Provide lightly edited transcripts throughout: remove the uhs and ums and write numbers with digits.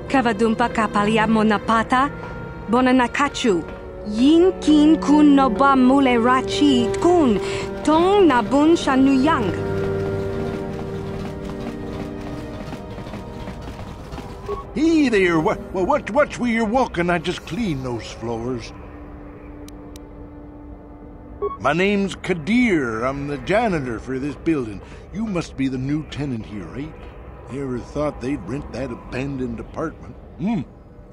Kavadumpa kapalia monapata, bonanakachu. Yin kin kun noba mule rachi kun, tong nabun shanuyang. Hey there, watch where you're walking. I just cleaned those floors. My name's Kadir. I'm the janitor for this building. You must be the new tenant here, right? Never thought they'd rent that abandoned apartment. You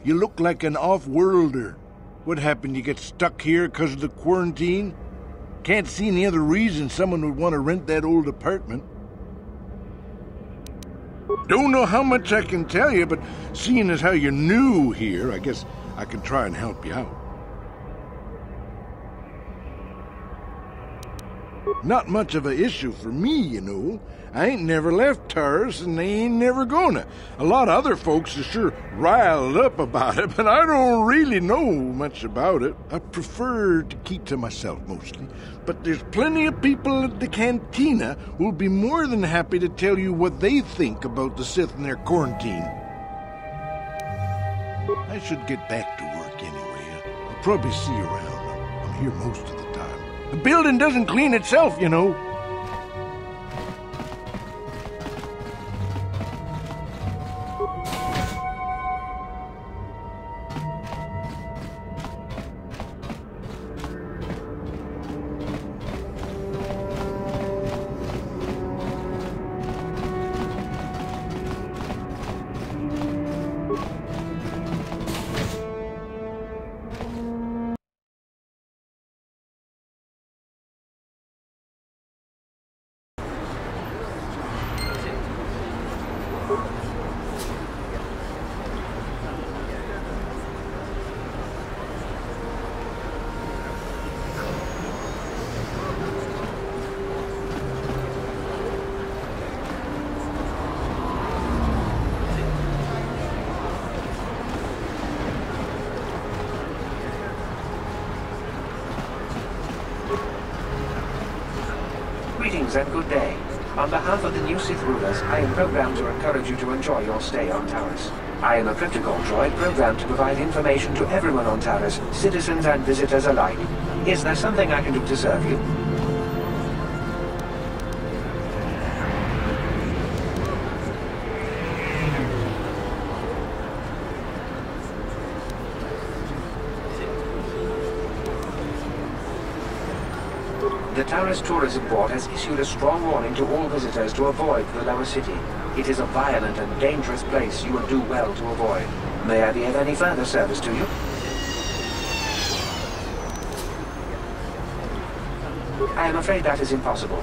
look like an off-worlder. What happened? You get stuck here because of the quarantine? Can't see any other reason someone would want to rent that old apartment. Don't know how much I can tell you, but seeing as how you're new here, I guess I can try and help you out. Not much of an issue for me, you know. I ain't never left Taurus, and they ain't never gonna. A lot of other folks are sure riled up about it, but I don't really know much about it. I prefer to keep to myself mostly. But there's plenty of people at the cantina who'll be more than happy to tell you what they think about the Sith and their quarantine. I should get back to work anyway. I'll probably see you around. I'm here most of the time. The building doesn't clean itself, you know. Greetings and good day. On behalf of the new Sith rulers, I am programmed to encourage you to enjoy your stay on Taurus. I am a Crypticol droid programmed to provide information to everyone on Taurus, citizens and visitors alike. Is there something I can do to serve you? The Taurus Tourism Board has issued a strong warning to all visitors to avoid the lower city. It is a violent and dangerous place you would do well to avoid. May I be of any further service to you? I am afraid that is impossible.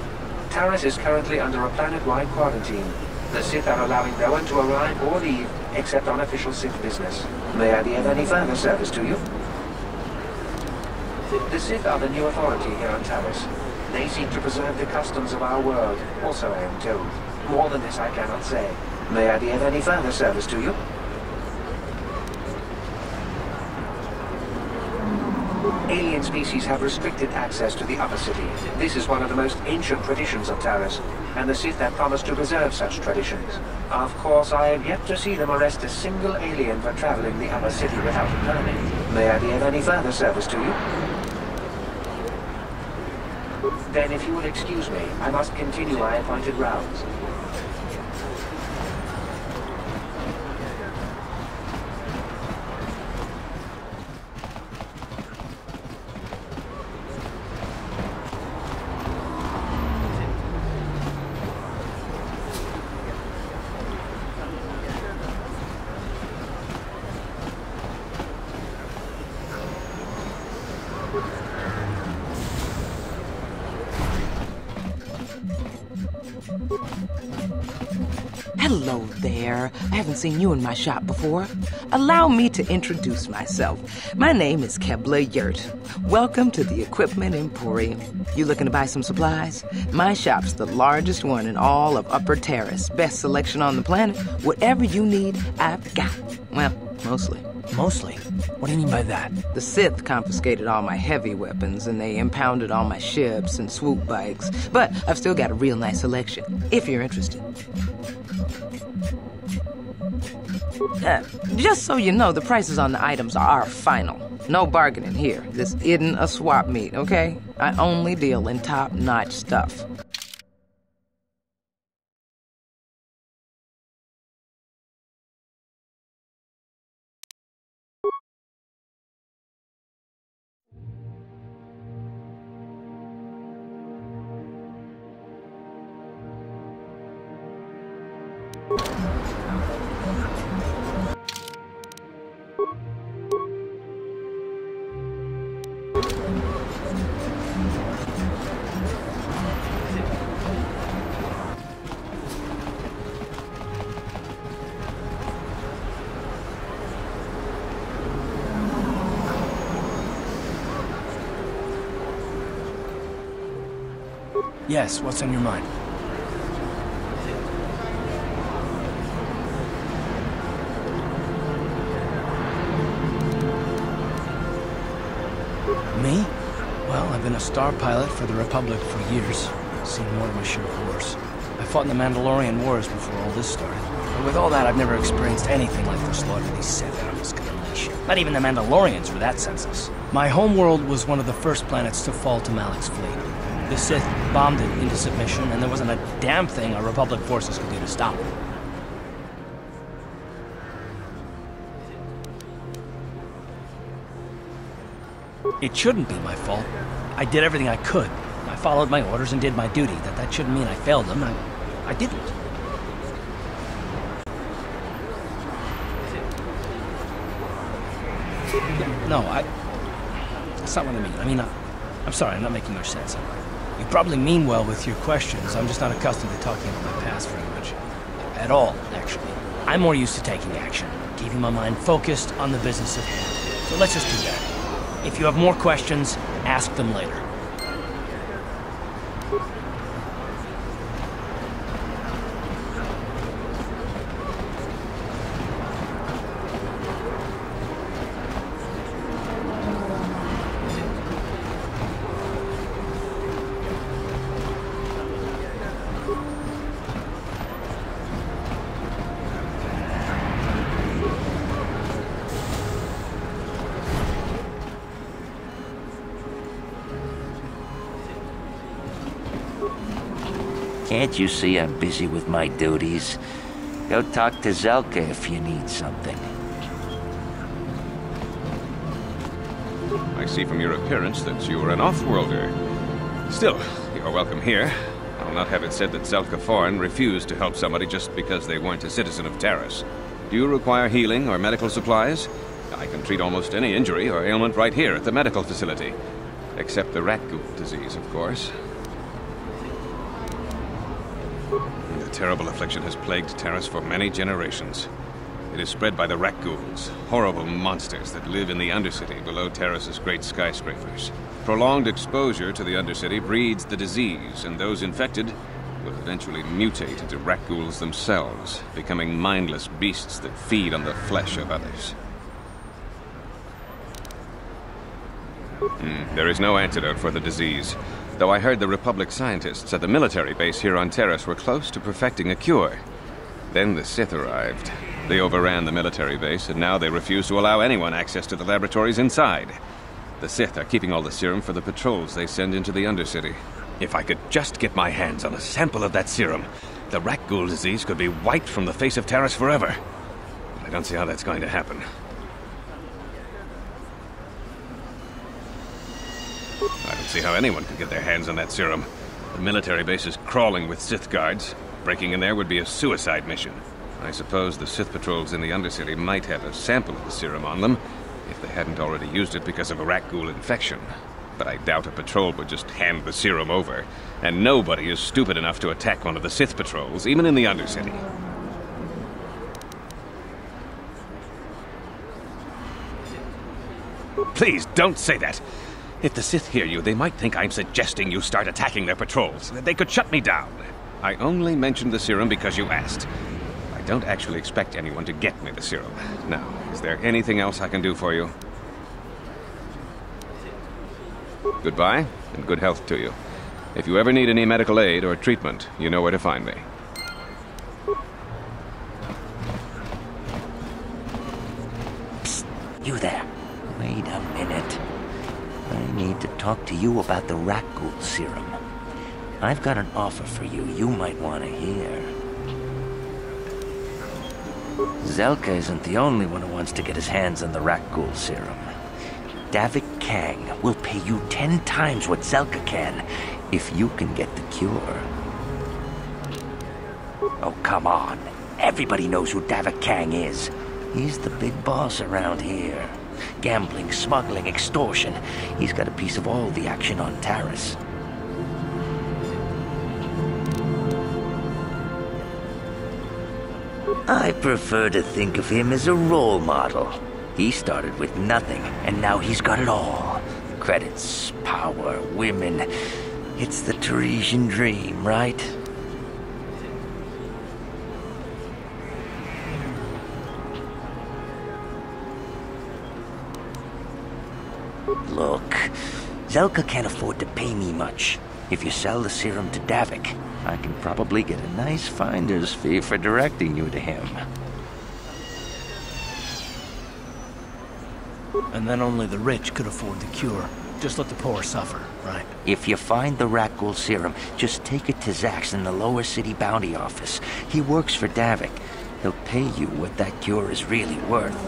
Taurus is currently under a planet-wide quarantine. The Sith are allowing no one to arrive or leave except on official Sith business. May I be of any further service to you? The Sith are the new authority here on Taurus. They seek to preserve the customs of our world, also I am told. More than this I cannot say. May I be of any further service to you? Alien species have restricted access to the upper city. This is one of the most ancient traditions of Taurus, and the Sith have promised to preserve such traditions. Of course, I have yet to see them arrest a single alien for traveling the upper city without a permit. May I be of any further service to you? Then, if you will excuse me, I must continue my appointed rounds. Hello there. I haven't seen you in my shop before. Allow me to introduce myself. My name is Kebla Yurt. Welcome to the Equipment Emporium. You looking to buy some supplies? My shop's the largest one in all of Upper Taurus. Best selection on the planet. Whatever you need, I've got. Well, mostly. Mostly? What do you mean by that? The Sith confiscated all my heavy weapons, and they impounded all my ships and swoop bikes. But I've still got a real nice selection, if you're interested. Just so you know, the prices on the items are final. No bargaining here. This isn't a swap meet, okay? I only deal in top-notch stuff. Yes, what's on your mind? Me? Well, I've been a star pilot for the Republic for years. Seen more than my share of wars. I fought in the Mandalorian Wars before all this started. But with all that, I've never experienced anything like the slaughter these Sith out of this nation. Not even the Mandalorians were that senseless. My homeworld was one of the first planets to fall to Malak's fleet. The Sith bombed it into submission, and there wasn't a damn thing our Republic forces could do to stop it. It shouldn't be my fault. I did everything I could. I followed my orders and did my duty. That shouldn't mean I failed them. I didn't. No, that's not what I mean. I'm sorry, I'm not making much sense. You probably mean well with your questions. I'm just not accustomed to talking about my past very much. At all, actually. I'm more used to taking action, keeping my mind focused on the business at hand. So let's just do that. If you have more questions, ask them later. Can't you see I'm busy with my duties? Go talk to Zelka if you need something. I see from your appearance that you are an off-worlder. Still, you're welcome here. I'll not have it said that Zelka Foreign refused to help somebody just because they weren't a citizen of Taris. Do you require healing or medical supplies? I can treat almost any injury or ailment right here at the medical facility. Except the rat ghoul disease, of course. The terrible affliction has plagued Taris for many generations. It is spread by the rat ghouls, horrible monsters that live in the Undercity below Taris's great skyscrapers. Prolonged exposure to the Undercity breeds the disease, and those infected will eventually mutate into rat ghouls themselves, becoming mindless beasts that feed on the flesh of others. There is no antidote for the disease, though I heard the Republic scientists at the military base here on Taris were close to perfecting a cure. Then the Sith arrived. They overran the military base, and now they refuse to allow anyone access to the laboratories inside. The Sith are keeping all the serum for the patrols they send into the Undercity. If I could just get my hands on a sample of that serum, the rat ghoul disease could be wiped from the face of Taris forever. But I don't see how that's going to happen. I don't see how anyone could get their hands on that serum. The military base is crawling with Sith guards. Breaking in there would be a suicide mission. I suppose the Sith patrols in the Undercity might have a sample of the serum on them, if they hadn't already used it because of a rat ghoul infection. But I doubt a patrol would just hand the serum over. And nobody is stupid enough to attack one of the Sith patrols, even in the Undercity. Please, don't say that! If the Sith hear you, they might think I'm suggesting you start attacking their patrols. They could shut me down. I only mentioned the serum because you asked. I don't actually expect anyone to get me the serum. Now, is there anything else I can do for you? Goodbye, and good health to you. If you ever need any medical aid or treatment, you know where to find me. You there. Wait a minute. I need to talk to you about the Rakghoul serum. I've got an offer for you might want to hear. Zelka isn't the only one who wants to get his hands on the Rakghoul serum. Davik Kang will pay you 10 times what Zelka can if you can get the cure. Oh, come on. Everybody knows who Davik Kang is. He's the big boss around here. Gambling, smuggling, extortion. He's got a piece of all the action on Taris. I prefer to think of him as a role model. He started with nothing, and now he's got it all. Credits, power, women. It's the Tarisian dream, right? Look, Zelka can't afford to pay me much. If you sell the serum to Davik, I can probably get a nice finder's fee for directing you to him. And then only the rich could afford the cure. Just let the poor suffer, right? If you find the Rakghoul serum, just take it to Zax in the Lower City Bounty Office. He works for Davik. He'll pay you what that cure is really worth.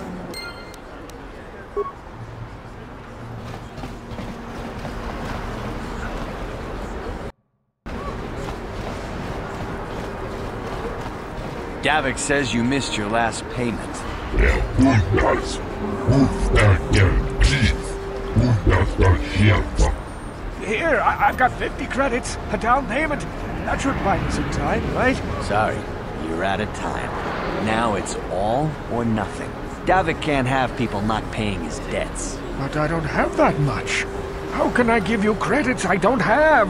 Davik says you missed your last payment. Here, I've got 50 credits, a down payment. That should buy me some time, right? Sorry, you're out of time. Now it's all or nothing. Davik can't have people not paying his debts. But I don't have that much. How can I give you credits I don't have?